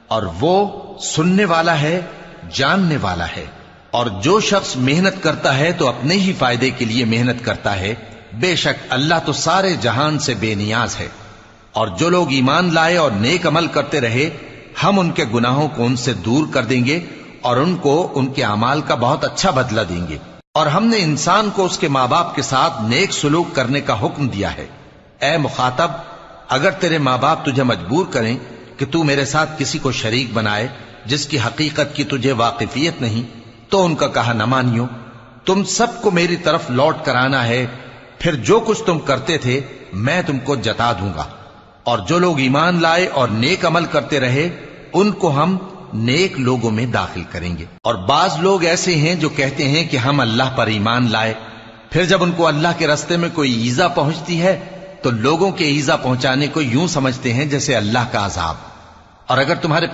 اور وہ سننے والا ہے، جاننے والا ہے۔ اور جو شخص محنت کرتا ہے تو اپنے ہی فائدے کے لیے محنت کرتا ہے، بے شک اللہ تو سارے جہان سے بے نیاز ہے۔ اور جو لوگ ایمان لائے اور نیک عمل کرتے رہے، ہم ان کے گناہوں کو ان سے دور کر دیں گے اور ان کو ان کے اعمال کا بہت اچھا بدلہ دیں گے۔ اور ہم نے انسان کو اس کے ماں باپ کے ساتھ نیک سلوک کرنے کا حکم دیا ہے۔ اے مخاطب، اگر تیرے ماں باپ تجھے مجبور کریں کہ تو میرے ساتھ کسی کو شریک بنائے جس کی حقیقت کی تجھے واقفیت نہیں، تو ان کا کہا نہ مانیو۔ تم سب کو میری طرف لوٹ کر آنا ہے، پھر جو کچھ تم کرتے تھے میں تم کو جتا دوں گا۔ اور جو لوگ ایمان لائے اور نیک عمل کرتے رہے، ان کو ہم نیک لوگوں میں داخل کریں گے۔ اور بعض لوگ ایسے ہیں جو کہتے ہیں کہ ہم اللہ پر ایمان لائے، پھر جب ان کو اللہ کے رستے میں کوئی ایذا پہنچتی ہے تو لوگوں کے ایذا پہنچانے کو یوں سمجھتے ہیں جیسے اللہ کا عذاب۔ اور اگر تمہارے